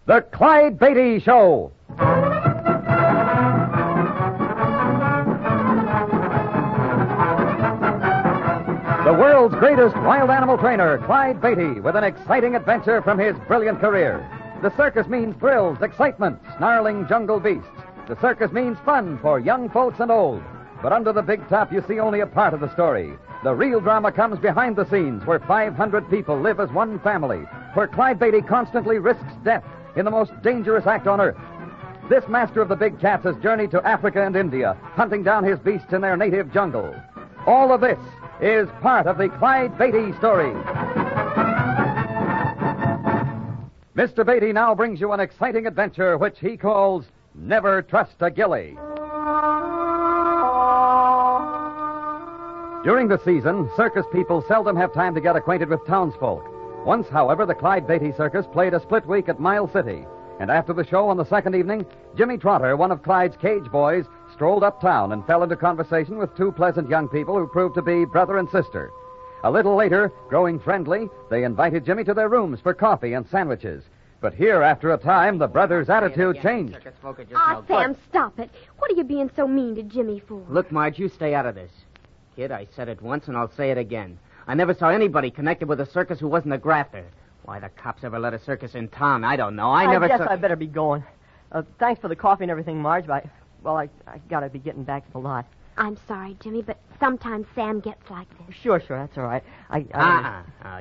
The Clyde Beatty Show. The world's greatest wild animal trainer, Clyde Beatty, with an exciting adventure from his brilliant career. The circus means thrills, excitement, snarling jungle beasts. The circus means fun for young folks and old. But under the big top, you see only a part of the story. The real drama comes behind the scenes, where 500 people live as one family, where Clyde Beatty constantly risks death in the most dangerous act on earth. This master of the big cats has journeyed to Africa and India, hunting down his beasts in their native jungle. All of this is part of the Clyde Beatty story. Mr. Beatty now brings you an exciting adventure which he calls Never Trust a Gilly. During the season, circus people seldom have time to get acquainted with townsfolk. Once, however, the Clyde Beatty Circus played a split week at Miles City. And after the show on the second evening, Jimmy Trotter, one of Clyde's cage boys, strolled uptown and fell into conversation with two pleasant young people who proved to be brother and sister. A little later, growing friendly, they invited Jimmy to their rooms for coffee and sandwiches. But here, after a time, the brothers' attitude changed. Sam, stop it. What are you being so mean to Jimmy for? Look, Marge, you stay out of this. Kid, I said it once and I'll say it again. I never saw anybody connected with a circus who wasn't a grafter. Why the cops ever let a circus in town, I don't know. I guess I better be going. Thanks for the coffee and everything, Marge, but I gotta be getting back to the lot. I'm sorry, Jimmy, but sometimes Sam gets like this. Sure, that's all right.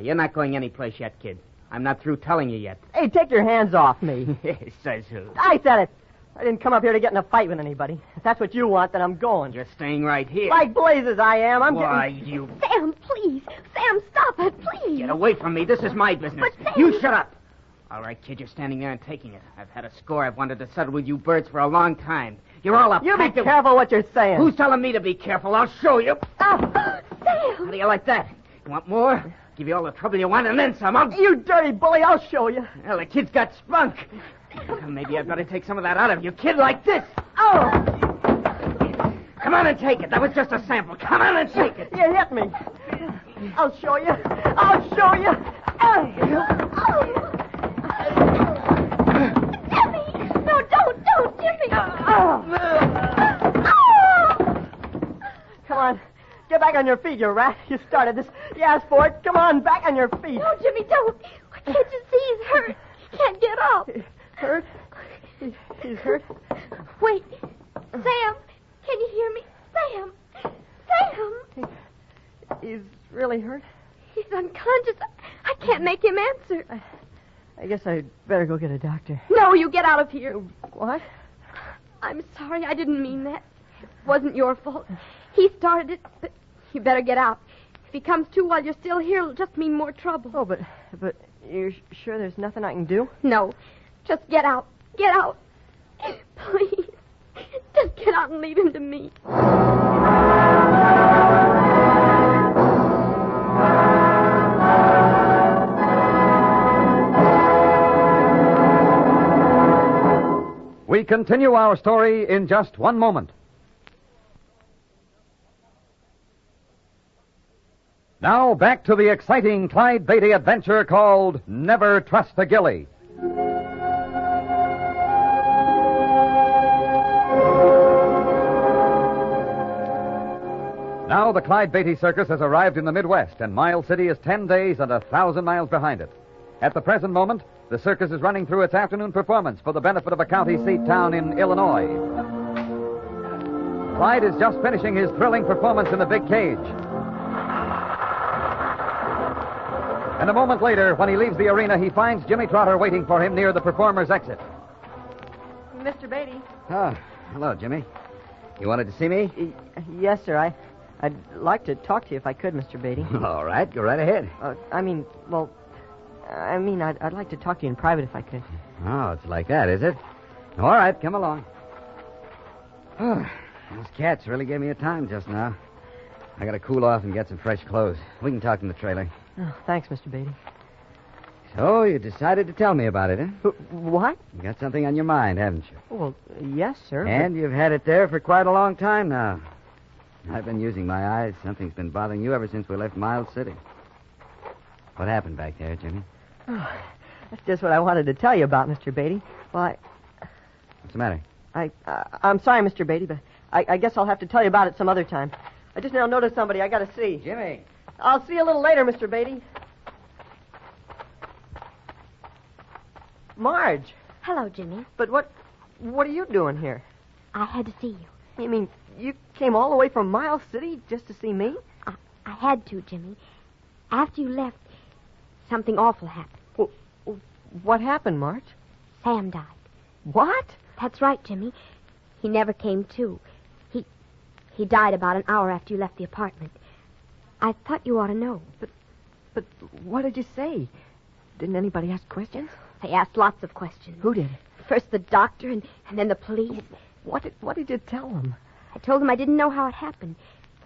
You're not going anyplace yet, kid. I'm not through telling you yet. Hey, take your hands off me. Says who? I said it. I didn't come up here to get in a fight with anybody. If that's what you want, then I'm going. You're staying right here. Like blazes, I am. You... Sam, please. Sam, stop it, please. Get away from me. This is my business. But Sam... You shut up. All right, kid, you're standing there and taking it. I've had a score I've wanted to settle with you birds for a long time. You're all up. You be careful what you're saying. Who's telling me to be careful? I'll show you. Sam! How do you like that? You want more? Give you all the trouble you want and then some. You dirty bully, I'll show you. Well, the kid's got spunk. Maybe I've got to take some of that out of you, kid, like this. Oh! Come on and take it. That was just a sample. Come on and take it. You hit me. I'll show you. I'll show you. Jimmy! No, don't, Jimmy! Come on. Get back on your feet, you rat. You started this. You asked for it. Come on, back on your feet. No, Jimmy, don't. Can't you see he's hurt? He can't get up. Hurt? He's hurt? Wait. Sam, can you hear me? Sam! He's really hurt? He's unconscious. I can't make him answer. I guess I'd better go get a doctor. No, you get out of here. What? I'm sorry. I didn't mean that. It wasn't your fault. He started it, but you better get out. If he comes to while you're still here, it'll just mean more trouble. Oh, but you're sure there's nothing I can do? No. Just get out. Get out. Please. Just get out and leave him to me. We continue our story in just one moment. Now, back to the exciting Clyde Beatty adventure called Never Trust a Gilly. Now, the Clyde Beatty Circus has arrived in the Midwest, and Miles City is 10 days and 1,000 miles behind it. At the present moment, the circus is running through its afternoon performance for the benefit of a county seat town in Illinois. Clyde is just finishing his thrilling performance in the big cage. And a moment later, when he leaves the arena, he finds Jimmy Trotter waiting for him near the performer's exit. Mr. Beatty. Oh, hello, Jimmy. You wanted to see me? Yes, sir. I'd like to talk to you if I could, Mr. Beatty. All right, go right ahead. I'd like to talk to you in private if I could. Oh, it's like that, is it? All right, come along. Oh, those cats really gave me a time just now. I got to cool off and get some fresh clothes. We can talk in the trailer. Oh, thanks, Mr. Beatty. So, you decided to tell me about it, huh? What? You got something on your mind, haven't you? Well, yes, sir. And you've had it there for quite a long time now. I've been using my eyes. Something's been bothering you ever since we left Miles City. What happened back there, Jimmy? Oh, That's just what I wanted to tell you about, Mr. Beatty. Well, What's the matter? I'm sorry, Mr. Beatty, but I guess I'll have to tell you about it some other time. I just now noticed somebody I got to see. Jimmy. I'll see you a little later, Mr. Beatty. Marge. Hello, Jimmy. But what are you doing here? I had to see you. You mean you came all the way from Miles City just to see me? I had to, Jimmy. After you left, something awful happened. What happened, Marge? Sam died. What? That's right, Jimmy. He never came to. He died about an hour after you left the apartment. I thought you ought to know. But what did you say? Didn't anybody ask questions? They asked lots of questions. Who did? First the doctor and then the police. What did you tell them? I told them I didn't know how it happened.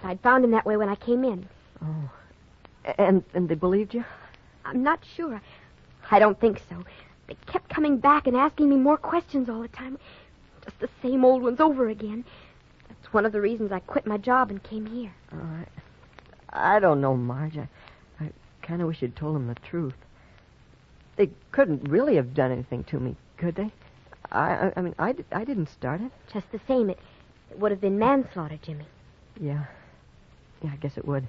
But I'd found him that way when I came in. Oh. And they believed you? I'm not sure. I don't think so. They kept coming back and asking me more questions all the time. Just the same old ones over again. That's one of the reasons I quit my job and came here. I don't know, Marge. I kind of wish you'd told them the truth. They couldn't really have done anything to me, could they? I mean, I didn't start it. Just the same, it would have been manslaughter, Jimmy. Yeah, I guess it would.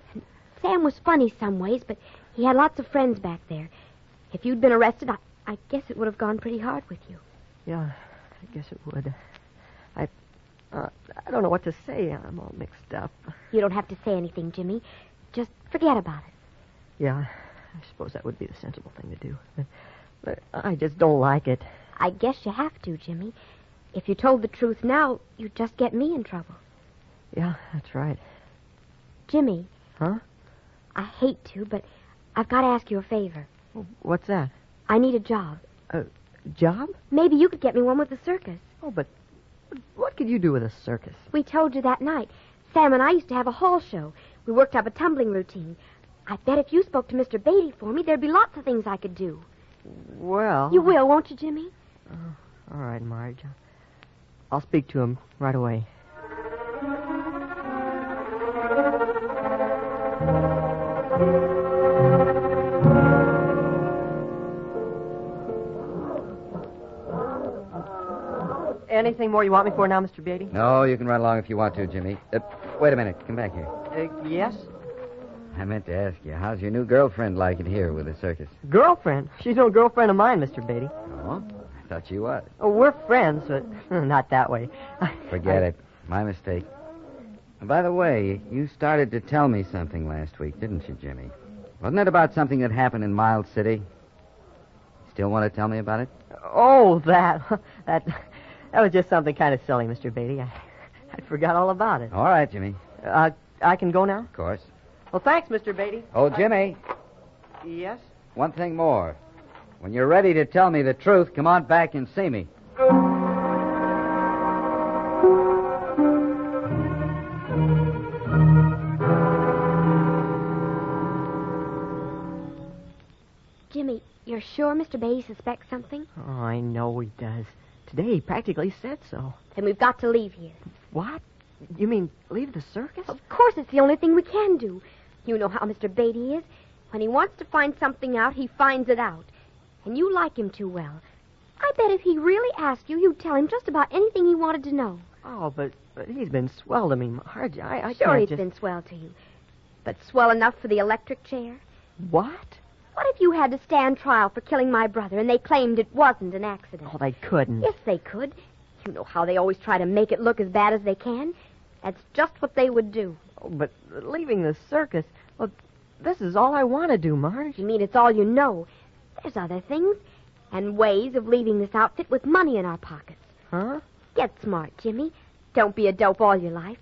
Sam was funny some ways, but he had lots of friends back there. If you'd been arrested, I guess it would have gone pretty hard with you. Yeah, I guess it would. I don't know what to say. I'm all mixed up. You don't have to say anything, Jimmy. Just forget about it. Yeah, I suppose that would be the sensible thing to do. But I just don't like it. I guess you have to, Jimmy. If you told the truth now, you'd just get me in trouble. Yeah, that's right. Jimmy. Huh? I hate to, but I've got to ask you a favor. What's that? I need a job. A job? Maybe you could get me one with the circus. Oh, but what could you do with a circus? We told you that night. Sam and I used to have a hall show. We worked up a tumbling routine. I bet if you spoke to Mr. Beatty for me, there'd be lots of things I could do. Well... You will, won't you, Jimmy? All right, Marge. I'll speak to him right away. Anything more you want me for now, Mr. Beatty? No, you can run along if you want to, Jimmy. Wait a minute. Come back here. Yes? I meant to ask you, how's your new girlfriend like it here with the circus? Girlfriend? She's no girlfriend of mine, Mr. Beatty. Oh? I thought you was. Oh, we're friends, but not that way. Forget it. My mistake. And by the way, you started to tell me something last week, didn't you, Jimmy? Wasn't it about something that happened in Miles City? Still want to tell me about it? Oh, that was just something kind of silly, Mr. Beatty. I forgot all about it. All right, Jimmy. I can go now? Of course. Well, thanks, Mr. Beatty. Oh, Jimmy. Yes? One thing more. When you're ready to tell me the truth, come on back and see me. Jimmy, you're sure Mr. Beatty suspects something? Oh, I know he does. Today he practically said so. Then we've got to leave here. What? You mean leave the circus? Of course, it's the only thing we can do. You know how Mr. Beatty is. When he wants to find something out, he finds it out. And you like him too well. I bet if he really asked you, you'd tell him just about anything he wanted to know. Oh, but he's been swell to me, Marge. I sure can't he's just... been swell to you. But swell enough for the electric chair? What? What if you had to stand trial for killing my brother and they claimed it wasn't an accident? Oh, they couldn't. Yes, they could. You know how they always try to make it look as bad as they can. That's just what they would do. Oh, but leaving the circus... Well, this is all I want to do, Marge. You mean it's all you know? There's other things and ways of leaving this outfit with money in our pockets. Huh? Get smart, Jimmy. Don't be a dope all your life.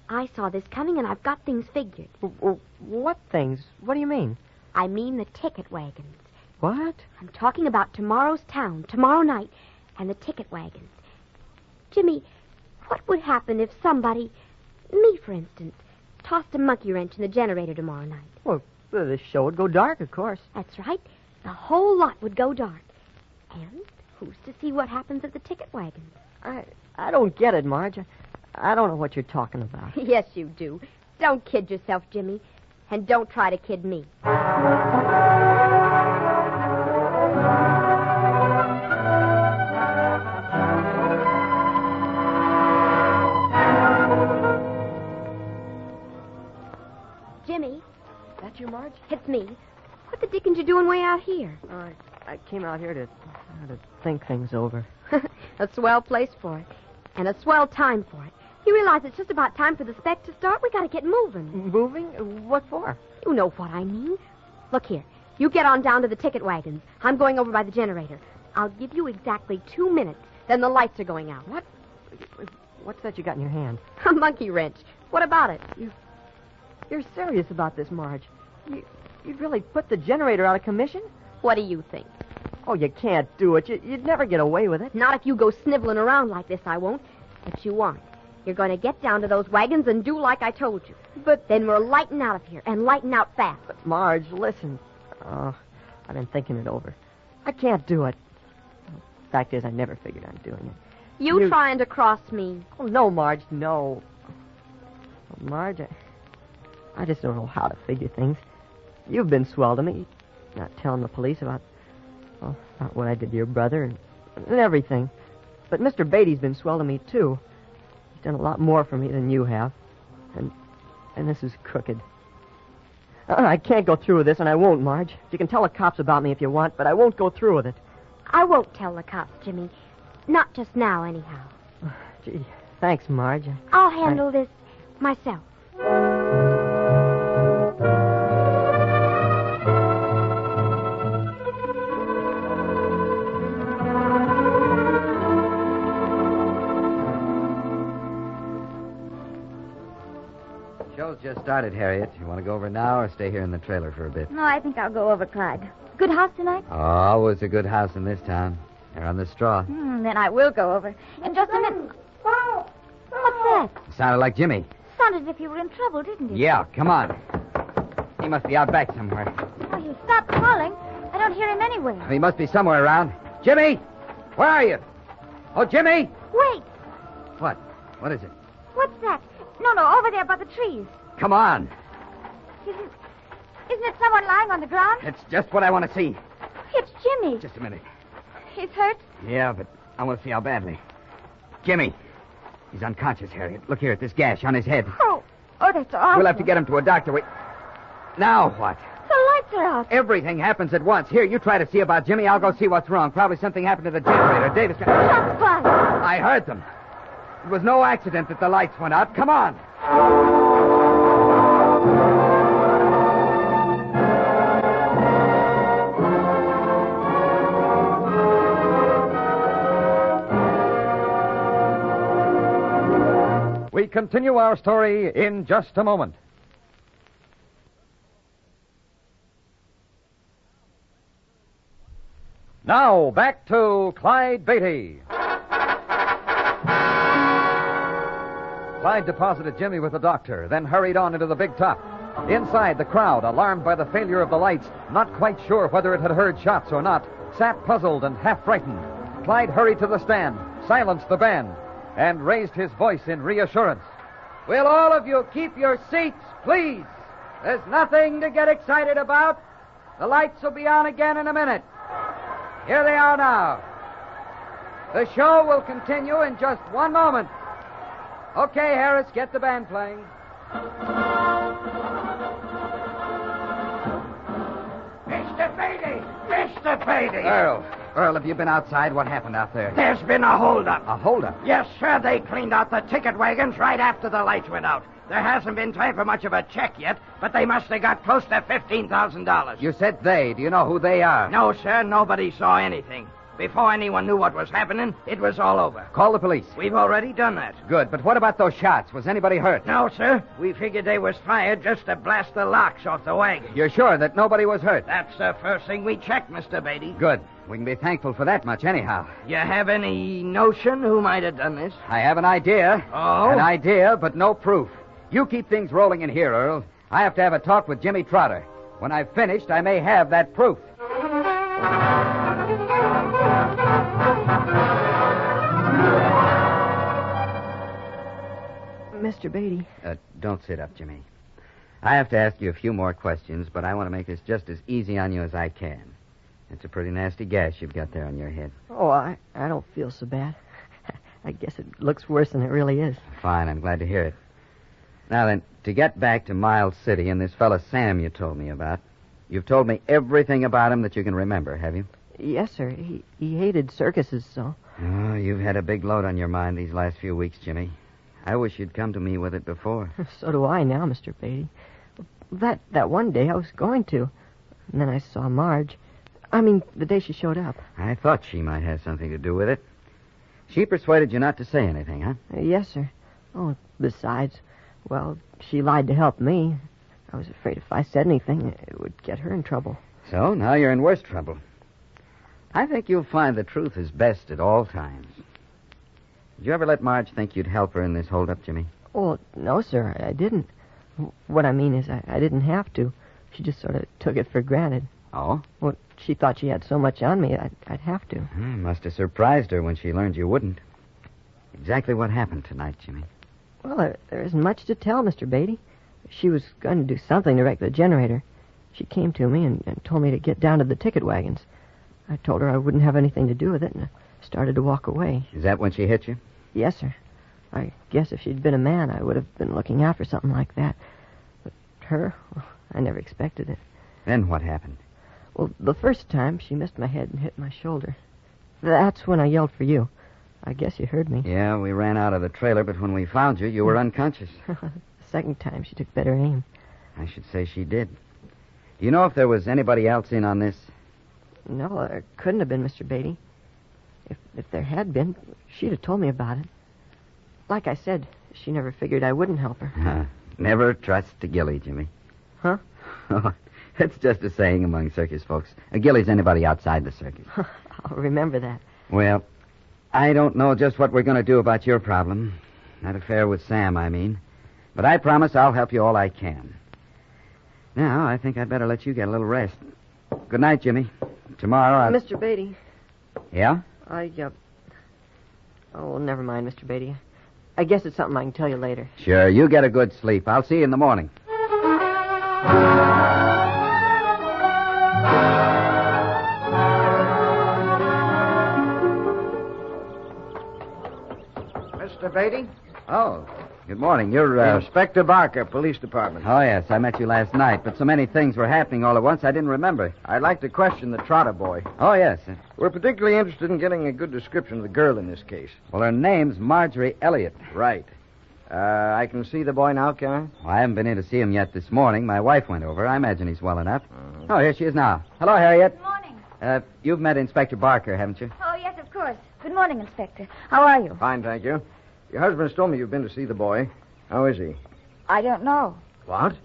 I saw this coming and I've got things figured. What things? What do you mean? I mean the ticket wagons. What? I'm talking about tomorrow's town, tomorrow night, and the ticket wagons. Jimmy, what would happen if somebody, me for instance, tossed a monkey wrench in the generator tomorrow night? Well, the show would go dark, of course. That's right. The whole lot would go dark. And who's to see what happens at the ticket wagons? I don't get it, Marge. I don't know what you're talking about. Yes, you do. Don't kid yourself, Jimmy. And don't try to kid me. doing way out here? I came out here to think things over. A swell place for it. And a swell time for it. You realize it's just about time for the spec to start? We gotta get moving. Moving? What for? You know what I mean. Look here. You get on down to the ticket wagons. I'm going over by the generator. I'll give you exactly 2 minutes. Then the lights are going out. What? What's that you got in your hand? A monkey wrench. What about it? You're serious about this, Marge. You'd really put the generator out of commission? What do you think? Oh, you can't do it. You'd never get away with it. Not if you go sniveling around like this, I won't. But you aren't. You're going to get down to those wagons and do like I told you. But then we're lighting out of here, and lighting out fast. But Marge, listen. Oh, I've been thinking it over. I can't do it. Fact is, I never figured on doing it. You trying to cross me? Oh, no, Marge, no. Oh, Marge, I just don't know how to figure things. You've been swell to me. Not telling the police about what I did to your brother and everything. But Mr. Beatty's been swell to me, too. He's done a lot more for me than you have. And this is crooked. I can't go through with this, and I won't, Marge. You can tell the cops about me if you want, but I won't go through with it. I won't tell the cops, Jimmy. Not just now, anyhow. Gee, thanks, Marge. I'll handle this myself. Show's just started, Harriet. You want to go over now or stay here in the trailer for a bit? No, I think I'll go over, Clyde. Good house tonight? Oh, it's a good house in this town. They're on the straw. Then I will go over. In just a minute. What's that? Sounded like Jimmy. Sounded as if you were in trouble, didn't it? Yeah, come on. He must be out back somewhere. Oh, you stopped calling. I don't hear him anywhere. He must be somewhere around. Jimmy! Where are you? Oh, Jimmy! Wait. What? What is it? What's that? No, over there by the trees. Come on. Isn't it someone lying on the ground? It's just what I want to see. It's Jimmy. Just a minute. He's hurt? Yeah, but I want to see how badly. Jimmy. He's unconscious, Harriet. Look here at this gash on his head. Oh, that's awful. We'll have to get him to a doctor. Now what? The lights are out. Everything happens at once. Here, you try to see about Jimmy. I'll go see what's wrong. Probably something happened to the generator. Davis. Shots fired. I heard them. It was no accident that the lights went out. Come on. We continue our story in just a moment. Now, back to Clyde Beatty. Clyde deposited Jimmy with the doctor, then hurried on into the big top. Inside, the crowd, alarmed by the failure of the lights, not quite sure whether it had heard shots or not, sat puzzled and half frightened. Clyde hurried to the stand, silenced the band, and raised his voice in reassurance. Will all of you keep your seats, please? There's nothing to get excited about. The lights will be on again in a minute. Here they are now. The show will continue in just one moment. Okay, Harris, get the band playing. Mr. Beatty! Mr. Beatty! Earl, have you been outside? What happened out there? There's been a holdup. A holdup? Yes, sir. They cleaned out the ticket wagons right after the lights went out. There hasn't been time for much of a check yet, but they must have got close to $15,000. You said they. Do you know who they are? No, sir. Nobody saw anything. Before anyone knew what was happening, it was all over. Call the police. We've already done that. Good, but what about those shots? Was anybody hurt? No, sir. We figured they was fired just to blast the locks off the wagon. You're sure that nobody was hurt? That's the first thing we checked, Mr. Beatty. Good. We can be thankful for that much anyhow. You have any notion who might have done this? I have an idea. Oh? An idea, but no proof. You keep things rolling in here, Earl. I have to have a talk with Jimmy Trotter. When I've finished, I may have that proof. Mr. Beatty. Don't sit up, Jimmy. I have to ask you a few more questions, but I want to make this just as easy on you as I can. It's a pretty nasty gash you've got there on your head. Oh, I don't feel so bad. I guess it looks worse than it really is. Fine, I'm glad to hear it. Now then, to get back to Miles City and this fella Sam you told me about, You've told me everything about him that you can remember, have you? Yes, sir. He hated circuses, so. Oh, you've had a big load on your mind these last few weeks, Jimmy. I wish you'd come to me with it before. So do I now, Mr. Beatty. That one day I was going to. And then I saw Marge. I mean, the day she showed up. I thought she might have something to do with it. She persuaded you not to say anything, huh? Yes, sir. Oh, besides, well, she lied to help me. I was afraid if I said anything, it would get her in trouble. So now you're in worse trouble. I think you'll find the truth is best at all times. Did you ever let Marge think you'd help her in this holdup, Jimmy? Oh, no, sir, I didn't. What I mean is I didn't have to. She just sort of took it for granted. Oh? Well, she thought she had so much on me, I'd have to. Must have surprised her when she learned you wouldn't. Exactly what happened tonight, Jimmy? Well, there isn't much to tell, Mr. Beatty. She was going to do something to wreck the generator. She came to me and told me to get down to the ticket wagons. I told her I wouldn't have anything to do with it, and I started to walk away. Is that when she hit you? Yes, sir. I guess if she'd been a man, I would have been looking out for something like that. But her, well, I never expected it. Then what happened? Well, the first time, she missed my head and hit my shoulder. That's when I yelled for you. I guess you heard me. Yeah, we ran out of the trailer, but when we found you, you were unconscious. The second time, she took better aim. I should say she did. Do you know if there was anybody else in on this? No, there couldn't have been, Mr. Beatty. If there had been, she'd have told me about it. Like I said, she never figured I wouldn't help her. Never trust a Gilly, Jimmy. Huh? It's just a saying among circus folks. A Gilly's anybody outside the circus. I'll remember that. Well, I don't know just what we're going to do about your problem. That affair with Sam, I mean. But I promise I'll help you all I can. Now, I think I'd better let you get a little rest. Good night, Jimmy. Tomorrow I'll... Mr. Beatty. Yeah? Oh, never mind, Mr. Beatty. I guess it's something I can tell you later. Sure, you get a good sleep. I'll see you in the morning. Mr. Beatty? Oh, good morning. You're, Inspector Barker, Police Department. Oh, yes, I met you last night, but so many things were happening all at once I didn't remember. I'd like to question the Trotter boy. Oh, yes. We're particularly interested in getting a good description of the girl in this case. Well, her name's Marjorie Elliott. Right. I can see the boy now, can I? Well, I haven't been in to see him yet this morning. My wife went over. I imagine he's well enough. Oh, here she is now. Hello, Harriet. Good morning. You've met Inspector Barker, haven't you? Oh, yes, of course. Good morning, Inspector. How are you? Fine, thank you. Your husband's told me you've been to see the boy. How is he? I don't know. What?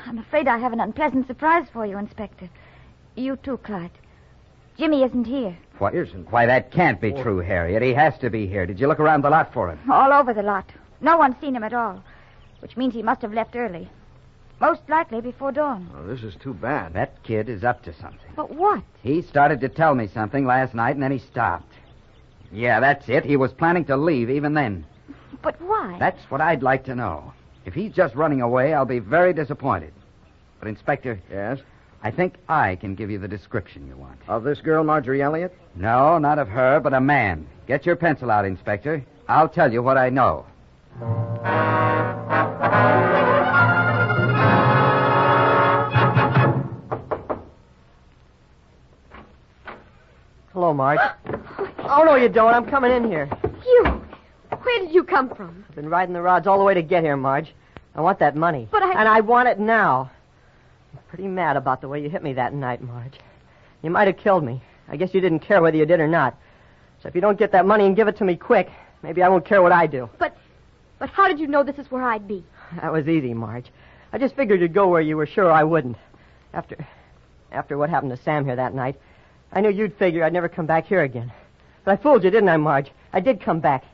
I'm afraid I have an unpleasant surprise for you, Inspector. You too, Clyde. Jimmy isn't here. What? Isn't? Why, that can't be true, Harriet. He has to be here. Did you look around the lot for him? All over the lot. No one's seen him at all, which means he must have left early. Most likely before dawn. Oh, this is too bad. That kid is up to something. But what? He started to tell me something last night, and then he stopped. Yeah, that's it. He was planning to leave even then. But why? That's what I'd like to know. If he's just running away, I'll be very disappointed. But, Inspector... Yes? I think I can give you the description you want. Of this girl, Marjorie Elliott? No, not of her, but a man. Get your pencil out, Inspector. I'll tell you what I know. Hello, Marge. Oh, no, you don't. I'm coming in here. You! Where did you come from? I've been riding the rods all the way to get here, Marge. I want that money. But And I want it now. I'm pretty mad about the way you hit me that night, Marge. You might have killed me. I guess you didn't care whether you did or not. So if you don't get that money and give it to me quick, maybe I won't care what I do. But how did you know this is where I'd be? That was easy, Marge. I just figured you'd go where you were sure I wouldn't. After what happened to Sam here that night, I knew you'd figure I'd never come back here again. But I fooled you, didn't I, Marge? I did come back.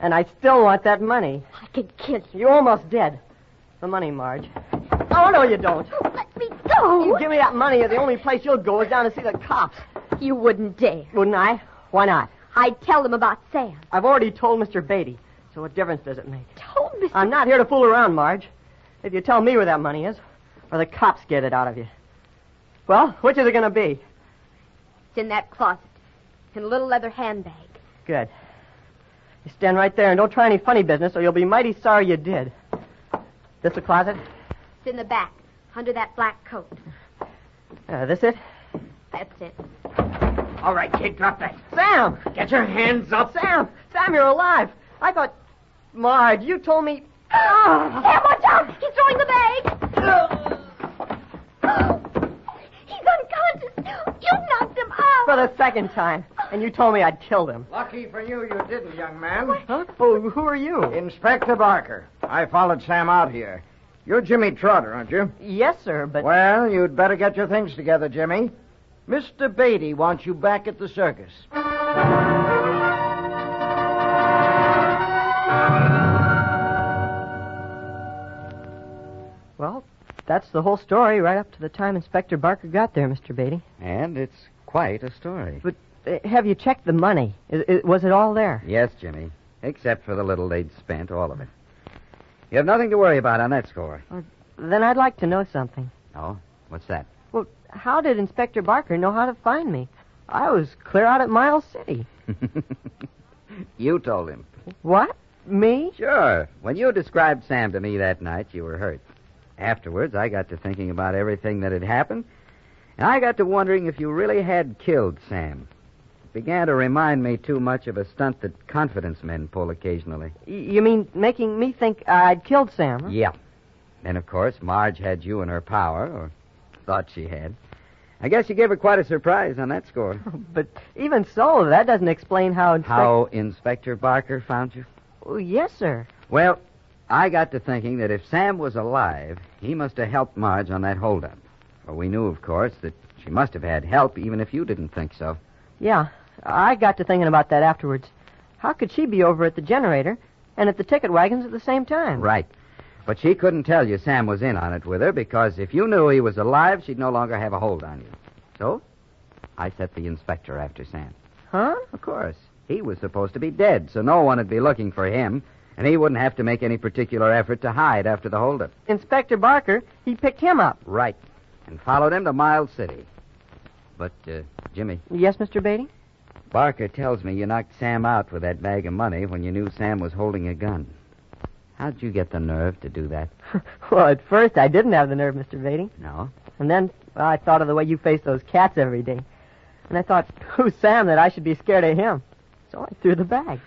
And I still want that money. I could kill you. You're almost dead. The money, Marge. Oh, no, you don't. Oh, let me go! You give me that money, or the only place you'll go is down to see the cops. You wouldn't dare. Wouldn't I? Why not? I'd tell them about Sam. I've already told Mr. Beatty, so what difference does it make? Told Mr. I'm not here to fool around, Marge. If you tell me where that money is, or the cops get it out of you. Well, which is it going to be? It's in that closet, in a little leather handbag. Good. You stand right there and don't try any funny business, or you'll be mighty sorry you did. This the closet? It's in the back, under that black coat. This it? That's it. All right, kid, drop that. Sam! Get your hands up. Sam, you're alive. I thought... Marge, you told me... Sam, watch out! He's throwing the bag! He's unconscious. You knocked him out. For the second time. And you told me I'd killed him. Lucky for you, you didn't, young man. Huh? Oh, who are you? Inspector Barker. I followed Sam out here. You're Jimmy Trotter, aren't you? Yes, sir, but... Well, you'd better get your things together, Jimmy. Mr. Beatty wants you back at the circus. Well, that's the whole story right up to the time Inspector Barker got there, Mr. Beatty. And it's quite a story. But have you checked the money? Was it all there? Yes, Jimmy. Except for the little they'd spent, all of it. You have nothing to worry about on that score. Then I'd like to know something. Oh? What's that? Well, how did Inspector Barker know how to find me? I was clear out at Miles City. You told him. What? Me? Sure. When you described Sam to me that night, you were hurt. Afterwards, I got to thinking about everything that had happened, and I got to wondering if you really had killed Sam. It began to remind me too much of a stunt that confidence men pull occasionally. You mean making me think I'd killed Sam? Huh? Yeah. And, of course, Marge had you in her power, or thought she had. I guess you gave her quite a surprise on that score. But even so, that doesn't explain how... How Inspector Barker found you? Oh, yes, sir. Well, I got to thinking that if Sam was alive, he must have helped Marge on that holdup. For we knew, of course, that she must have had help, even if you didn't think so. Yeah, I got to thinking about that afterwards. How could she be over at the generator and at the ticket wagons at the same time? Right. But she couldn't tell you Sam was in on it with her, because if you knew he was alive, she'd no longer have a hold on you. So, I set the inspector after Sam. Huh? Of course. He was supposed to be dead, so no one would be looking for him, and he wouldn't have to make any particular effort to hide after the holdup. Inspector Barker, he picked him up. Right. And followed him to Miles City. But, Jimmy. Yes, Mr. Beatty? Barker tells me you knocked Sam out with that bag of money when you knew Sam was holding a gun. How'd you get the nerve to do that? Well, at first I didn't have the nerve, Mr. Beatty. No? And then I thought of the way you face those cats every day. And I thought, who's Sam that I should be scared of him? So I threw the bag.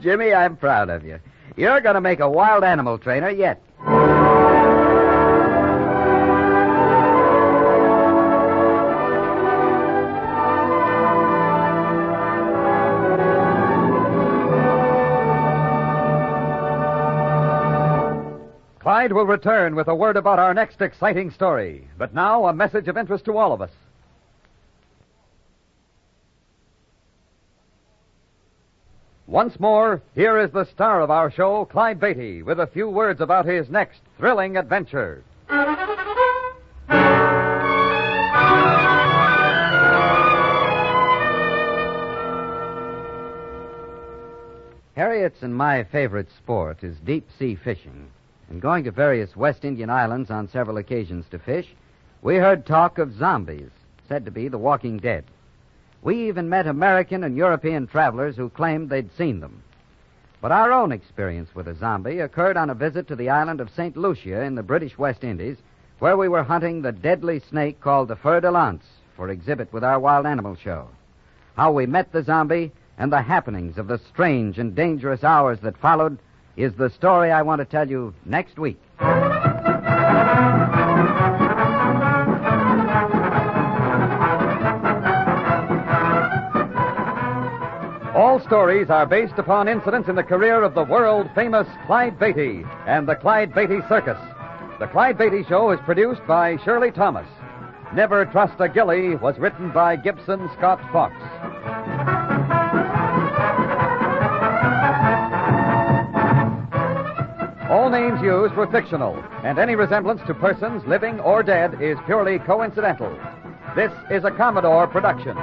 Jimmy, I'm proud of you. You're going to make a wild animal trainer yet. Clyde will return with a word about our next exciting story. But now, a message of interest to all of us. Once more, here is the star of our show, Clyde Beatty, with a few words about his next thrilling adventure. Harriet's and my favorite sport is deep-sea fishing. And going to various West Indian islands on several occasions to fish, we heard talk of zombies, said to be the walking dead. We even met American and European travelers who claimed they'd seen them. But our own experience with a zombie occurred on a visit to the island of St. Lucia in the British West Indies, where we were hunting the deadly snake called the fer de lance for exhibit with our wild animal show. How we met the zombie and the happenings of the strange and dangerous hours that followed is the story I want to tell you next week. All stories are based upon incidents in the career of the world-famous Clyde Beatty and the Clyde Beatty Circus. The Clyde Beatty Show is produced by Shirley Thomas. Never Trust a Gilly was written by Gibson Scott Fox. All names used were fictional, and any resemblance to persons living or dead is purely coincidental. This is a Commodore production.